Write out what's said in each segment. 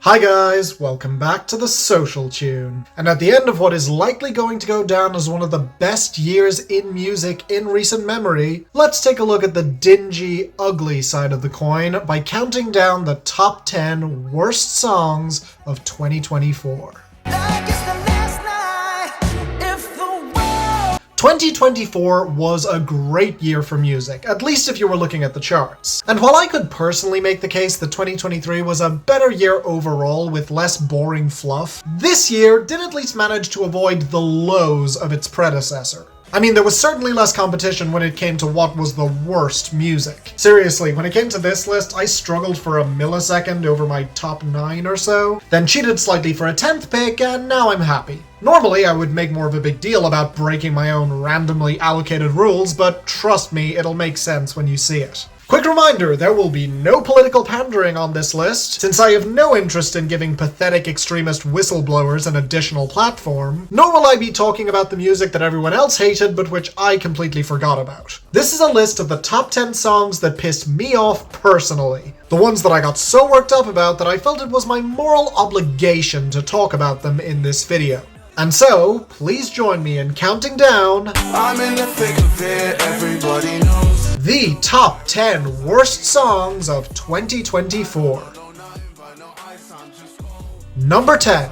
Hi guys, welcome back to the Social Tune. And at the end of what is likely going to go down as one of the best years in music in recent memory, let's take a look at the dingy, ugly side of the coin by counting down the top 10 worst songs of 2024. 2024 was a great year for music, at least if you were looking at the charts. And while I could personally make the case that 2023 was a better year overall with less boring fluff, this year did at least manage to avoid the lows of its predecessor. I mean, there was certainly less competition when it came to what was the worst music. Seriously, when it came to this list, I struggled for a millisecond over my top 9 or so, then cheated slightly for a 10th pick, and now I'm happy. Normally, I would make more of a big deal about breaking my own randomly allocated rules, but trust me, it'll make sense when you see it. Quick reminder, there will be no political pandering on this list, since I have no interest in giving pathetic extremist whistleblowers an additional platform, nor will I be talking about the music that everyone else hated but which I completely forgot about. This is a list of the top 10 songs that pissed me off personally, the ones that I got so worked up about that I felt it was my moral obligation to talk about them in this video. And so, please join me in counting down I'm in the thick of it, everybody knows. The top 10 worst songs of 2024. Number 10.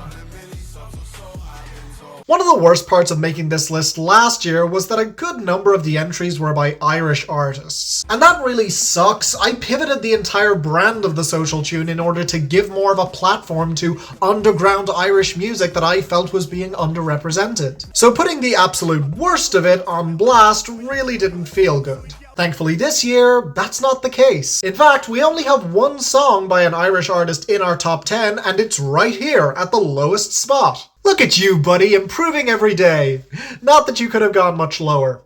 One of the worst parts of making this list last year was that a good number of the entries were by Irish artists. And that really sucks. I pivoted the entire brand of the Social Tune in order to give more of a platform to underground Irish music that I felt was being underrepresented. So putting the absolute worst of it on blast really didn't feel good. Thankfully this year, that's not the case. In fact, we only have one song by an Irish artist in our top 10, and it's right here at the lowest spot. Look at you, buddy, improving every day. Not that you could have gone much lower.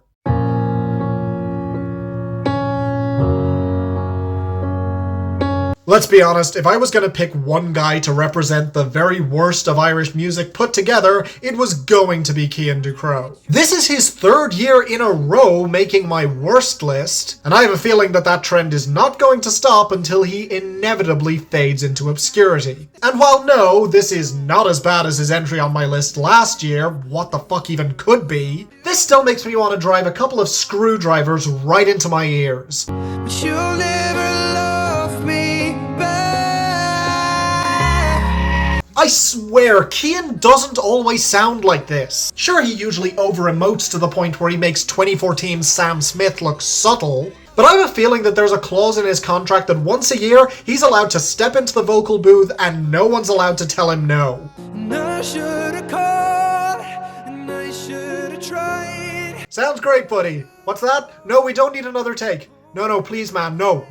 Let's be honest, if I was going to pick one guy to represent the very worst of Irish music put together, it was going to be Cian Ducrot. This is his third year in a row making my worst list, and I have a feeling that that trend is not going to stop until he inevitably fades into obscurity. And while no, this is not as bad as his entry on my list last year, what the fuck even could be, this still makes me want to drive a couple of screwdrivers right into my ears. But you'll never love me. I swear, Cian doesn't always sound like this. Sure, he usually over-emotes to the point where he makes 2014's Sam Smith look subtle, but I have a feeling that there's a clause in his contract that once a year, he's allowed to step into the vocal booth and no one's allowed to tell him no. I should've called, and I should've tried. Sounds great, buddy. What's that? No, we don't need another take. No, please, man. No,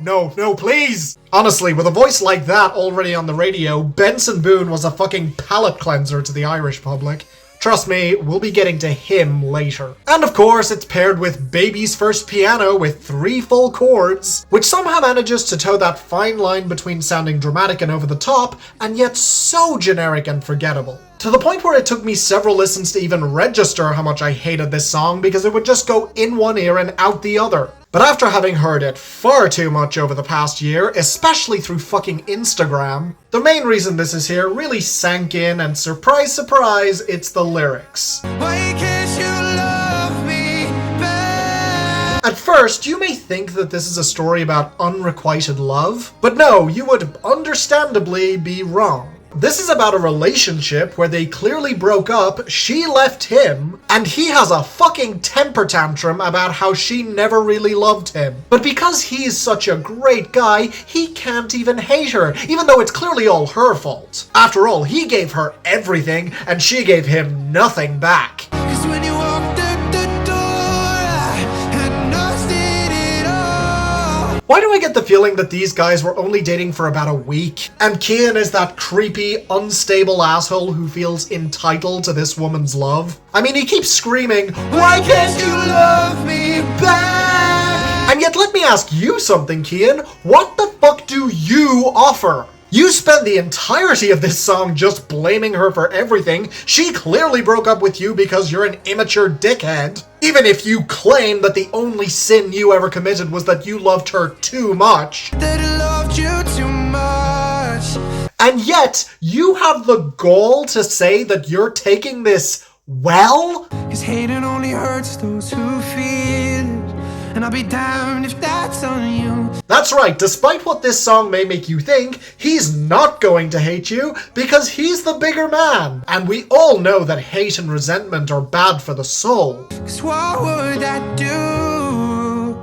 please. Honestly, with a voice like that already on the radio, Benson Boone was a fucking palate cleanser to the Irish public. Trust me, we'll be getting to him later. And of course, it's paired with Baby's First Piano with 3 full chords, which somehow manages to toe that fine line between sounding dramatic and over the top, and yet so generic and forgettable. To the point where it took me several listens to even register how much I hated this song because it would just go in one ear and out the other. But after having heard it far too much over the past year, especially through fucking Instagram, the main reason this is here really sank in, and surprise, surprise, it's the lyrics. Why can't you love me back? At first, you may think that this is a story about unrequited love, but no, you would understandably be wrong. This is about a relationship where they clearly broke up, she left him, and he has a fucking temper tantrum about how she never really loved him. But because he's such a great guy, he can't even hate her, even though it's clearly all her fault. After all, he gave her everything, and she gave him nothing back. 'Cause when you walked out the door, I had lost it all. Why do I get the feeling that these guys were only dating for about a week? And Cian is that creepy, unstable asshole who feels entitled to this woman's love? I mean, he keeps screaming, "Why can't you love me back?" And yet let me ask you something, Cian. What the fuck do you offer? You spend the entirety of this song just blaming her for everything. She clearly broke up with you because you're an immature dickhead. Even if you claim that the only sin you ever committed was that you loved her too much. That I loved you too much. And yet, you have the gall to say that you're taking this well? Cause hating only hurts those who feel it. And I'll be damned if that's on you. That's right, despite what this song may make you think, he's not going to hate you because he's the bigger man. And we all know that hate and resentment are bad for the soul. Cause what would that do?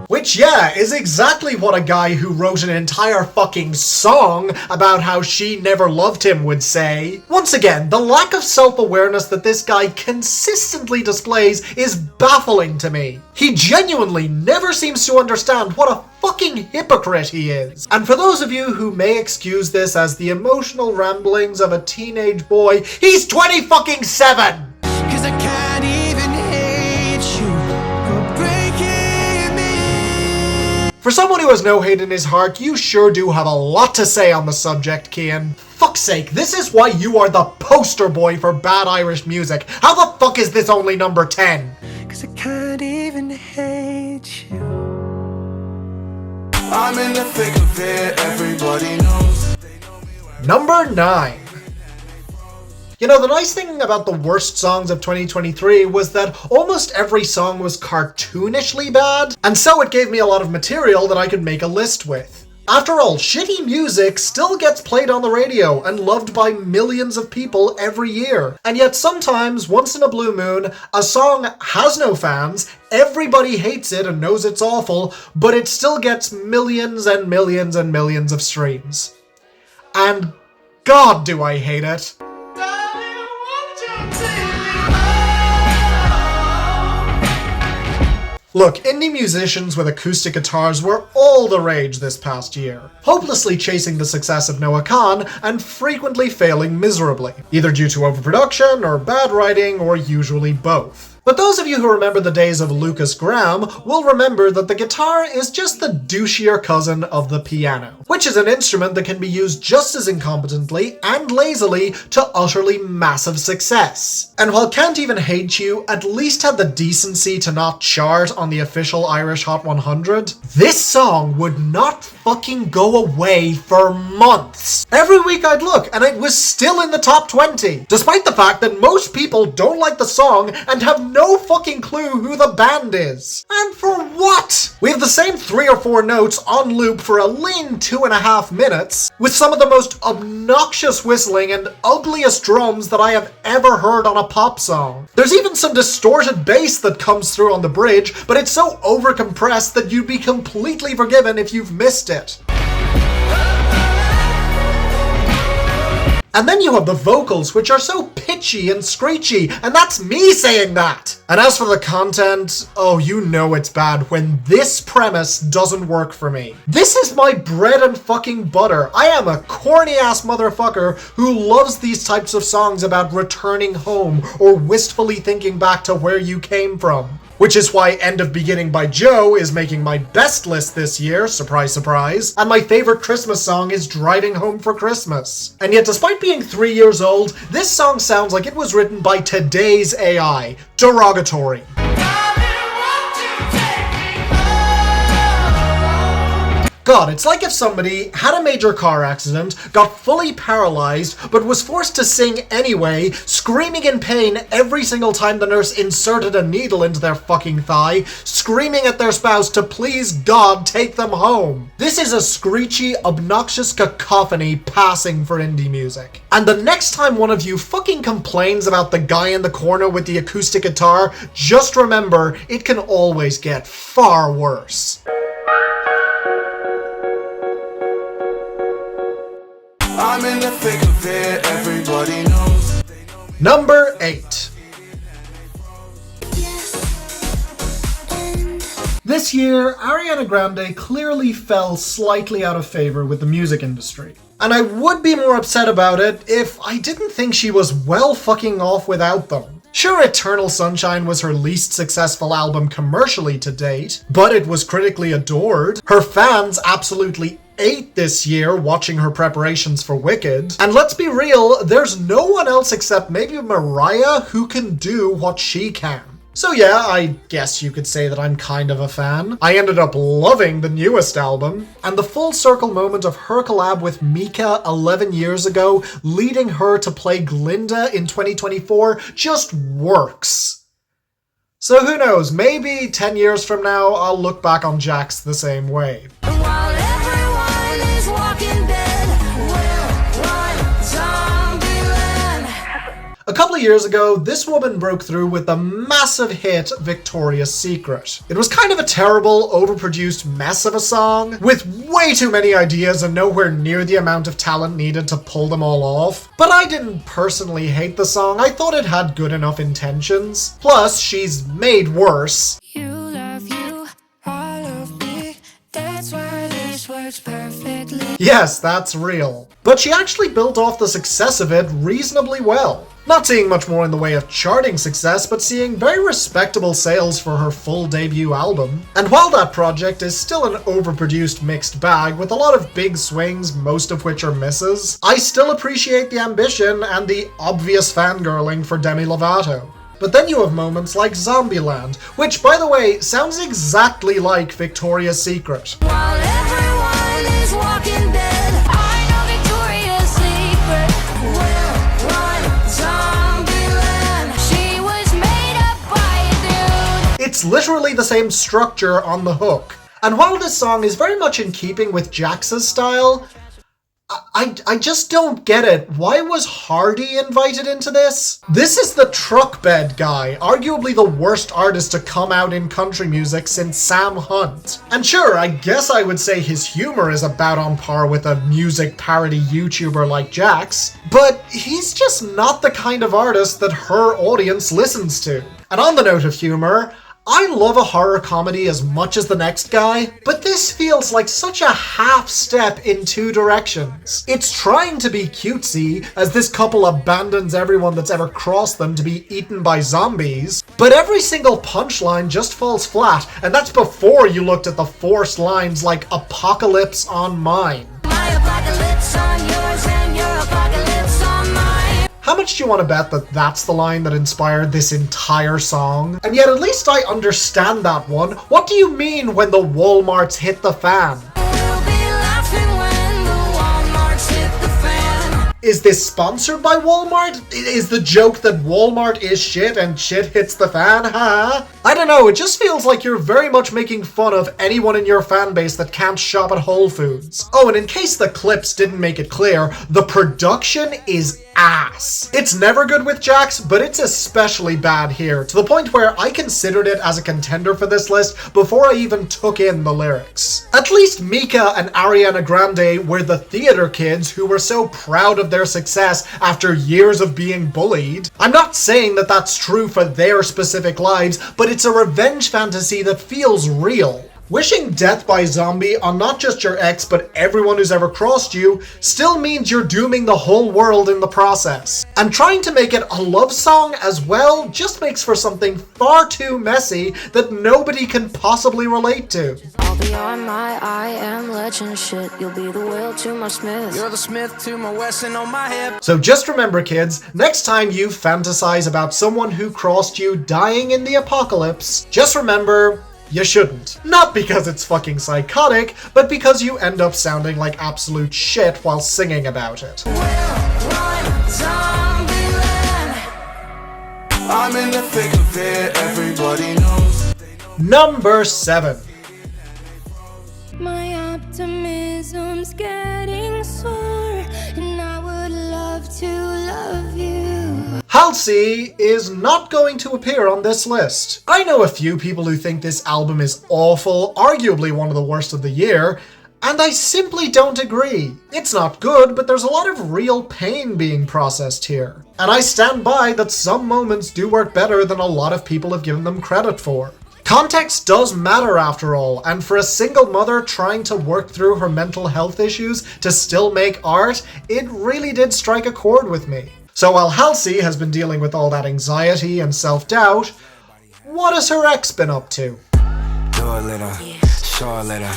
Which, yeah, is exactly what a guy who wrote an entire fucking song about how she never loved him would say. Once again, the lack of self-awareness that this guy consistently displays is baffling to me. He genuinely never seems to understand what a fucking hypocrite he is. And for those of you who may excuse this as the emotional ramblings of a teenage boy, he's 27! Cause I can't even hate you for breaking me. For someone who has no hate in his heart, you sure do have a lot to say on the subject, Cian. Fuck's sake, this is why you are the poster boy for bad Irish music. How the fuck is this only number 10? Cause I can't even hate you. I'm in the thick of it, everybody knows. Number 9. You know, the nice thing about the worst songs of 2023 was that almost every song was cartoonishly bad, and so it gave me a lot of material that I could make a list with. After all, shitty music still gets played on the radio and loved by millions of people every year. And yet sometimes, once in a blue moon, a song has no fans, everybody hates it and knows it's awful, but it still gets millions and millions and millions of streams. And God, do I hate it. Look, indie musicians with acoustic guitars were all the rage this past year, hopelessly chasing the success of Noah Kahan and frequently failing miserably, either due to overproduction or bad writing or usually both. But those of you who remember the days of Lucas Graham will remember that the guitar is just the douchier cousin of the piano, which is an instrument that can be used just as incompetently and lazily to utterly massive success. And while Can't Even Hate You at least had the decency to not chart on the official Irish Hot 100, this song would not fucking go away for months. Every week I'd look and it was still in the top 20, despite the fact that most people don't like the song and have no fucking clue who the band is. And for what? We have the same 3 or 4 notes on loop for a lean 2.5 minutes, with some of the most obnoxious whistling and ugliest drums that I have ever heard on a pop song. There's even some distorted bass that comes through on the bridge, but it's so overcompressed that you'd be completely forgiven if you've missed it. And then you have the vocals, which are so pitchy and screechy, and that's me saying that! And as for the content, oh, you know it's bad when this premise doesn't work for me. This is my bread and fucking butter. I am a corny-ass motherfucker who loves these types of songs about returning home or wistfully thinking back to where you came from. Which is why End of Beginning by Joe is making my best list this year, surprise surprise, and my favorite Christmas song is Driving Home for Christmas. And yet despite being 3 years old, this song sounds like it was written by today's AI. Derogatory. God, it's like if somebody had a major car accident, got fully paralyzed, but was forced to sing anyway, screaming in pain every single time the nurse inserted a needle into their fucking thigh, screaming at their spouse to please God take them home. This is a screechy, obnoxious cacophony passing for indie music. And the next time one of you fucking complains about the guy in the corner with the acoustic guitar, just remember, it can always get far worse. I'm in the thick of it, everybody knows. Number 8. This year, Ariana Grande clearly fell slightly out of favor with the music industry. And I would be more upset about it if I didn't think she was well fucking off without them. Sure, Eternal Sunshine was her least successful album commercially to date, but it was critically adored. Her fans absolutely ate this year watching her preparations for Wicked. And let's be real, there's no one else except maybe Mariah who can do what she can. So yeah, I guess you could say that I'm kind of a fan. I ended up loving the newest album, and the full circle moment of her collab with Mika 11 years ago, leading her to play Glinda in 2024, just works. So who knows, maybe 10 years from now, I'll look back on Jax the same way. While everyone is walking dead, we'll run Zombieland. A couple of years ago, this woman broke through with the massive hit Victoria's Secret. It was kind of a terrible, overproduced mess of a song, with way too many ideas and nowhere near the amount of talent needed to pull them all off. But I didn't personally hate the song, I thought it had good enough intentions. Plus, she's made worse. You love you, I love me, that's why this works perfectly. Yes, that's real. But she actually built off the success of it reasonably well. Not seeing much more in the way of charting success, but seeing very respectable sales for her full debut album. And while that project is still an overproduced mixed bag with a lot of big swings, most of which are misses, I still appreciate the ambition and the obvious fangirling for Demi Lovato. But then you have moments like Zombieland, which, by the way, sounds exactly like Victoria's Secret. While everyone is walking dead, I know Victoria's Secret will run Zombieland. She was made up by a dude. It's literally the same structure on the hook. And while this song is very much in keeping with Jax's style, I just don't get it. Why was Hardy invited into this? This is the truck bed guy, arguably the worst artist to come out in country music since Sam Hunt. And sure, I guess I would say his humor is about on par with a music parody YouTuber like Jax, but he's just not the kind of artist that her audience listens to. And on the note of humor, I love a horror comedy as much as the next guy, but this feels like such a half step in two directions. It's trying to be cutesy, as this couple abandons everyone that's ever crossed them to be eaten by zombies, but every single punchline just falls flat, and that's before you looked at the forced lines like "Apocalypse on mine." My apocalypse on yours and your apocalypse on mine. How much do you want to bet that that's the line that inspired this entire song? And yet at least I understand that one. What do you mean when the Walmarts hit the fan? We'll be laughing when the Walmarts hit the fan. Is this sponsored by Walmart? Is the joke that Walmart is shit and shit hits the fan, huh? I don't know, it just feels like you're very much making fun of anyone in your fan base that can't shop at Whole Foods. Oh, and in case the clips didn't make it clear, the production is ass. It's never good with Jax, but it's especially bad here, to the point where I considered it as a contender for this list before I even took in the lyrics. At least Mika and Ariana Grande were the theater kids who were so proud of their success after years of being bullied. I'm not saying that that's true for their specific lives, but it's a revenge fantasy that feels real. Wishing death by zombie on not just your ex but everyone who's ever crossed you still means you're dooming the whole world in the process. And trying to make it a love song as well just makes for something far too messy that nobody can possibly relate to. I'll be on my I am legend shit. You'll be the Will to my Smith. You're the Smith to my Wesson on my hip. So just remember, kids, next time you fantasize about someone who crossed you dying in the apocalypse, just remember, you shouldn't. Not because it's fucking psychotic, but because you end up sounding like absolute shit while singing about it. We'll run Zombieland. I'm in the thick of it, everybody knows. Number 7. My optimism's getting sore, and I would love to love you. Halsey is not going to appear on this list. I know a few people who think this album is awful, arguably one of the worst of the year, and I simply don't agree. It's not good, but there's a lot of real pain being processed here. And I stand by that some moments do work better than a lot of people have given them credit for. Context does matter after all, and for a single mother trying to work through her mental health issues to still make art, it really did strike a chord with me. So while Halsey has been dealing with all that anxiety and self-doubt, what has her ex been up to? Do a little, show a little,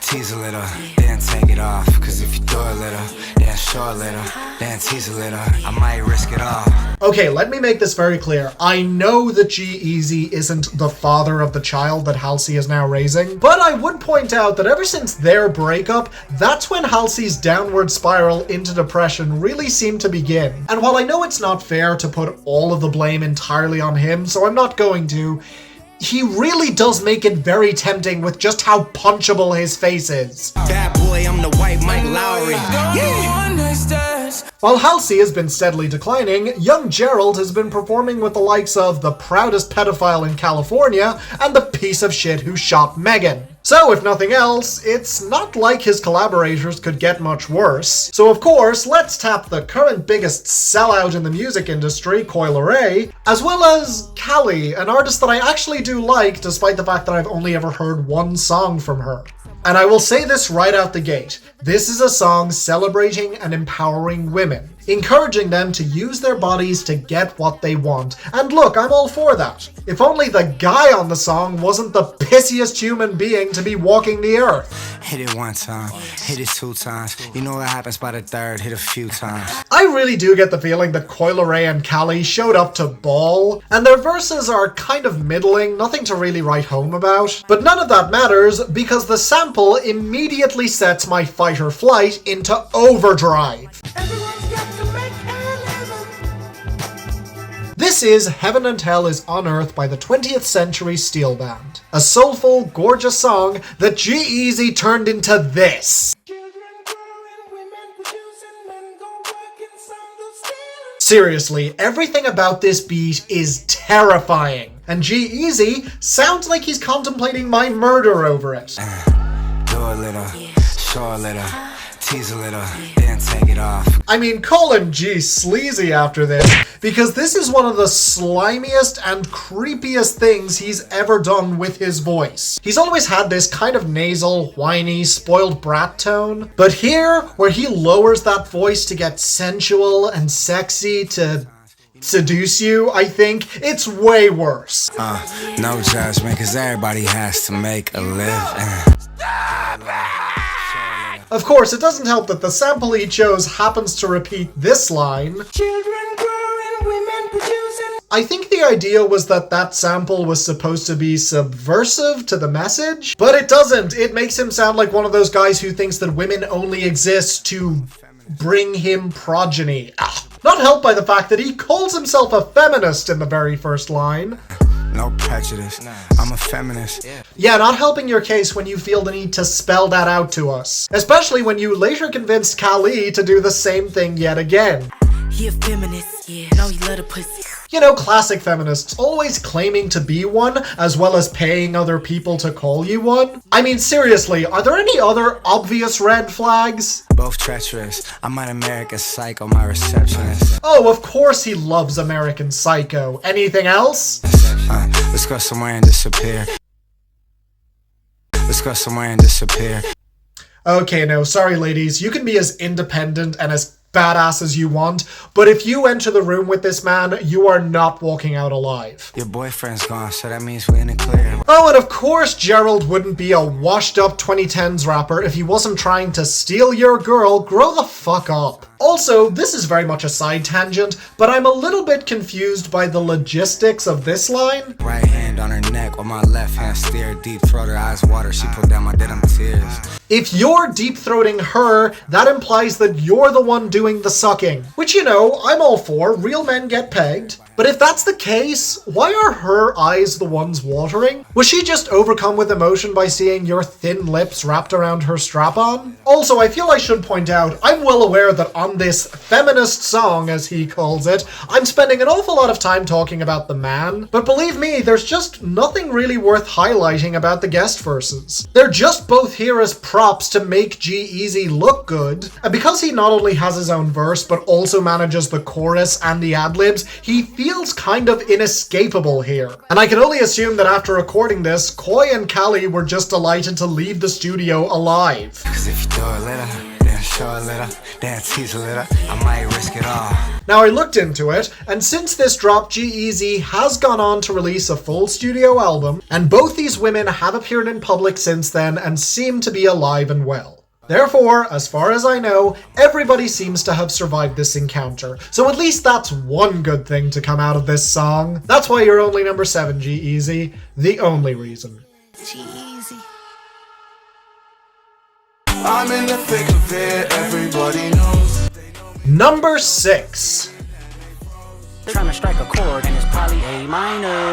tease a little, then take it off. Cause if you do a little, then show a little, then tease a little, I might risk it all. Okay, let me make this very clear. I know that G-Eazy isn't the father of the child that Halsey is now raising, but I would point out that ever since their breakup, that's when Halsey's downward spiral into depression really seemed to begin. And while I know it's not fair to put all of the blame entirely on him, so I'm not going to, he really does make it very tempting with just how punchable his face is. Bad boy, I'm the white Mike Lowry. While Halsey has been steadily declining, young Gerald has been performing with the likes of the proudest pedophile in California and the piece of shit who shot Megan. So if nothing else, it's not like his collaborators could get much worse. So of course, let's tap the current biggest sellout in the music industry, Coi Leray, as well as Callie, an artist that I actually do like despite the fact that I've only ever heard one song from her. And I will say this right out the gate. This is a song celebrating and empowering women, encouraging them to use their bodies to get what they want. And look, I'm all for that. If only the guy on the song wasn't the pissiest human being to be walking the earth. Hit it one time, hit it two times. You know what happens by the third, hit a few times. I really do get the feeling that Coi Leray and Callie showed up to ball, and their verses are kind of middling, nothing to really write home about. But none of that matters, because the sample immediately sets my fight or flight into overdrive. This is Heaven and Hell is on Earth by the 20th Century Steel Band. A soulful, gorgeous song that G-Eazy turned into this. Seriously, everything about this beat is terrifying. And G-Eazy sounds like he's contemplating my murder over it. Do a little, show a little, tease a little, then take it off. I mean, call him G sleazy after this, because this is one of the slimiest and creepiest things he's ever done with his voice. He's always had this kind of nasal, whiny, spoiled brat tone, but here, where he lowers that voice to get sensual and sexy to seduce you, I think, it's way worse. No judgment, cause everybody has to make a living. Of course, it doesn't help that the sample he chose happens to repeat this line. I think the idea was that that sample was supposed to be subversive to the message, but it doesn't. It makes him sound like one of those guys who thinks that women only exist to bring him progeny. Not helped by the fact that he calls himself a feminist in the very first line. No prejudice, I'm a feminist. Yeah, not helping your case when you feel the need to spell that out to us. Especially when you later convinced Callie to do the same thing yet again. He a feminist, yeah, no he love the pussy. You know, classic feminists, always claiming to be one, as well as paying other people to call you one. I mean, seriously, are there any other obvious red flags? Both treacherous, I'm an American Psycho, my receptionist. Oh, of course he loves American Psycho. Anything else? Let's go somewhere and disappear. Let's go somewhere and disappear. Okay, no, sorry ladies, you can be as independent and as badass as you want, but if you enter the room with this man, you are not walking out alive. Your boyfriend's gone, so that means we're in the clear. Oh, and of course Gerald wouldn't be a washed-up 2010s rapper if he wasn't trying to steal your girl. Grow the fuck up. Also, this is very much a side tangent, but I'm a little bit confused by the logistics of this line. Right hand on her neck, on my left hand steer, deep throat, her eyes water, she pulled down my denim tears. If you're deep-throating her, that implies that you're the one doing the sucking. Which, you know, I'm all for. Real men get pegged. But if that's the case, why are her eyes the ones watering? Was she just overcome with emotion by seeing your thin lips wrapped around her strap-on? Also, I feel I should point out, I'm well aware that on this feminist song, as he calls it, I'm spending an awful lot of time talking about the man, but believe me, there's just nothing really worth highlighting about the guest verses. They're just both here as props to make G-Eazy look good, and because he not only has his own verse, but also manages the chorus and the ad-libs, he feels kind of inescapable here. And I can only assume that after recording this, Coi and Callie were just delighted to leave the studio alive. Cause if you do a little, then show a little, then tease a little, I might risk it all. Now I looked into it, and since this drop, G-Eazy has gone on to release a full studio album, and both these women have appeared in public since then and seem to be alive and well. Therefore, as far as I know, everybody seems to have survived this encounter, so at least that's one good thing to come out of this song. That's why you're only number 7, G-Eazy. The only reason. G-Eazy. I'm in the thick of it, everybody knows. Number 6. Trying to strike a chord and it's probably A minor.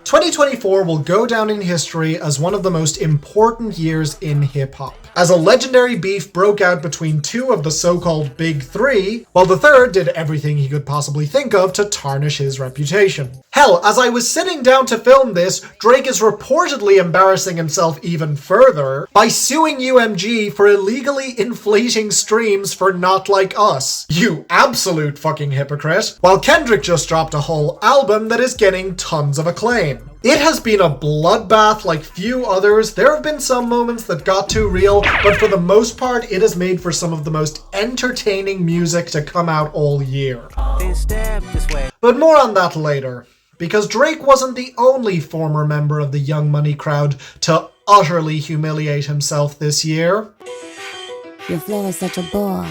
2024 will go down in history as one of the most important years in hip-hop, as a legendary beef broke out between two of the so-called Big Three, while the third did everything he could possibly think of to tarnish his reputation. Hell, as I was sitting down to film this, Drake is reportedly embarrassing himself even further by suing UMG for illegally inflating streams for Not Like Us. You absolute fucking hypocrite. While Kendrick just dropped a whole album that is getting tons of acclaim. It has been a bloodbath like few others. There have been some moments that got too real, but for the most part, it has made for some of the most entertaining music to come out all year. Then step this way. But more on that later, because Drake wasn't the only former member of the Young Money crowd to utterly humiliate himself this year. Your flow is such a bore,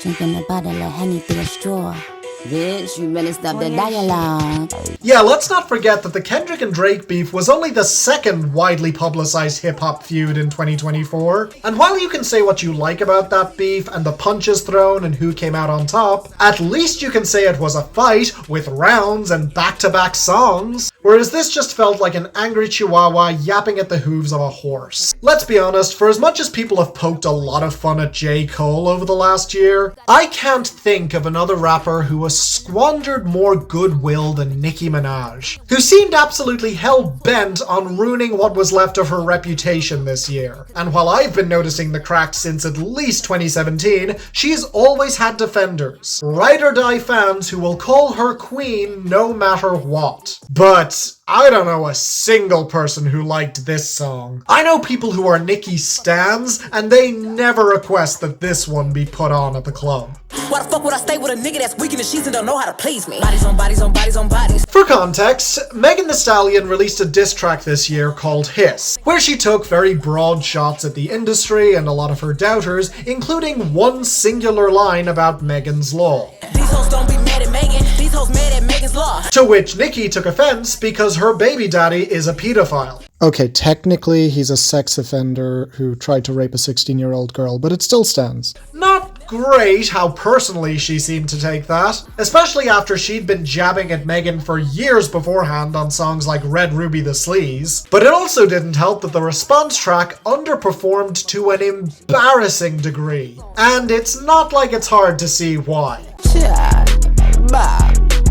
drinking a bottle of honey through a straw. Bitch, you better stop the dialogue. Yeah, let's not forget that the Kendrick and Drake beef was only the second widely publicized hip-hop feud in 2024. And while you can say what you like about that beef and the punches thrown and who came out on top, at least you can say it was a fight with rounds and back-to-back songs. Whereas this just felt like an angry chihuahua yapping at the hooves of a horse. Let's be honest, for as much as people have poked a lot of fun at J. Cole over the last year, I can't think of another rapper who has squandered more goodwill than Nicki Minaj, who seemed absolutely hell-bent on ruining what was left of her reputation this year. And while I've been noticing the cracks since at least 2017, she's always had defenders. Ride or die fans who will call her queen no matter what. But I don't know a single person who liked this song. I know people who are Nicki stans, and they never request that this one be put on at the club. Why the fuck would I stay with a nigga that's weak in the sheets and don't know how to please me? Bodies on bodies on bodies on bodies. For context, Megan Thee Stallion released a diss track this year called Hiss, where she took very broad shots at the industry and a lot of her doubters, including one singular line about Megan's Law. These hoes don't be mad at Megan. These hoes mad at Megan's Law. To which Nicki took offense because her baby daddy is a pedophile. Okay, technically he's a sex offender who tried to rape a 16-year-old girl, but it still stands. Not great how personally she seemed to take that, especially after she'd been jabbing at Megan for years beforehand on songs like Red Ruby the Sleaze. But it also didn't help that the response track underperformed to an embarrassing degree. And it's not like it's hard to see why.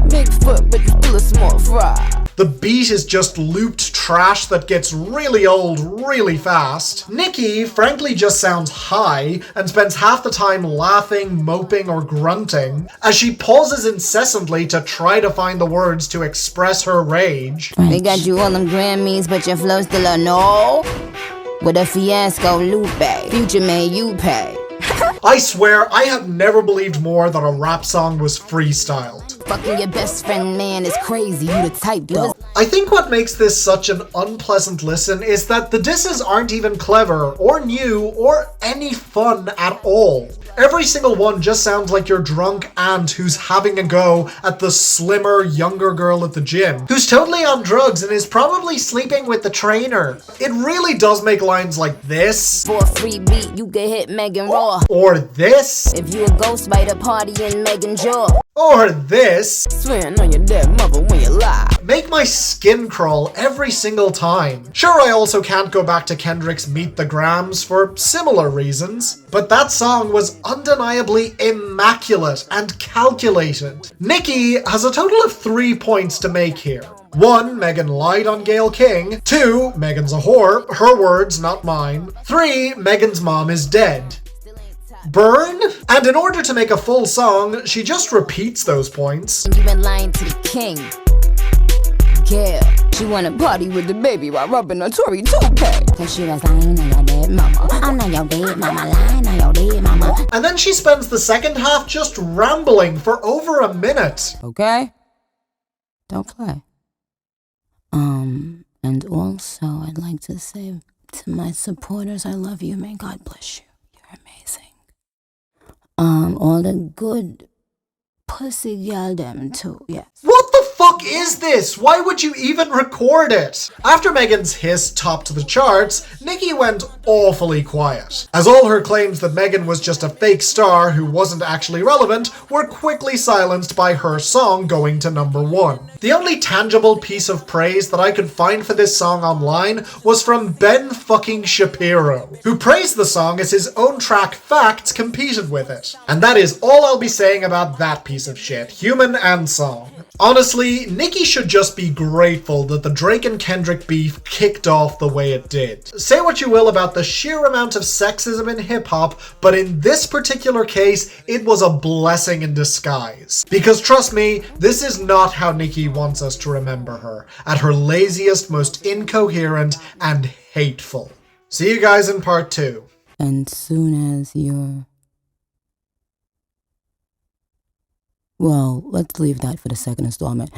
Big foot, but you still a small fry. The beat is just looped trash that gets really old really fast. Nicki, frankly, just sounds high and spends half the time laughing, moping, or grunting as she pauses incessantly to try to find the words to express her rage. They got you all them Grammys, but your flow's still a no. With a fiasco Lupe, Future man you pay. I swear, I have never believed more that a rap song was freestyled. Fucking your best friend, man, is crazy. You the type, though. I think what makes this such an unpleasant listen is that the disses aren't even clever, or new, or any fun at all. Every single one just sounds like your drunk aunt who's having a go at the slimmer, younger girl at the gym, who's totally on drugs and is probably sleeping with the trainer. It really does make lines like this, For a free beat, you can hit Megan Raw. or this, If you a ghost by the party in Megan Jaw. or this. Swearing on your dead mother when you lie. Make my skin crawl every single time. Sure, I also can't go back to Kendrick's Meet the Grams for similar reasons, but that song was undeniably immaculate and calculated. Nicki has a total of 3 points to make here. 1, Megan lied on Gayle King. 2, Megan's a whore. Her words, not mine. 3, Megan's mom is dead. Burn? And in order to make a full song, she just repeats those points. You been lying to the king. Gail, she wanna party with the baby while rubbing a Tory toupee. Cause she was lying on your dead mama. I'm not your dead mama, lying on your dead mama. And then she spends the second half just rambling for over a minute. Okay? Don't play. And also I'd like to say to my supporters, I love you, may God bless you. You're amazing. All the good pussy girl them too, yes. What the fuck is this? Why would you even record it? After Megan's hiss topped the charts, Nicki went awfully quiet, as all her claims that Megan was just a fake star who wasn't actually relevant were quickly silenced by her song going to #1. The only tangible piece of praise that I could find for this song online was from Ben fucking Shapiro, who praised the song as his own track Facts competed with it. And that is all I'll be saying about that piece of shit, human and song. Honestly, Nicki should just be grateful that the Drake and Kendrick beef kicked off the way it did. Say what you will about the sheer amount of sexism in hip-hop, but in this particular case, it was a blessing in disguise. Because trust me, this is not how Nicki wants us to remember her, at her laziest, most incoherent, and hateful. See you guys in part 2. And soon as you're... Well, let's leave that for the second installment.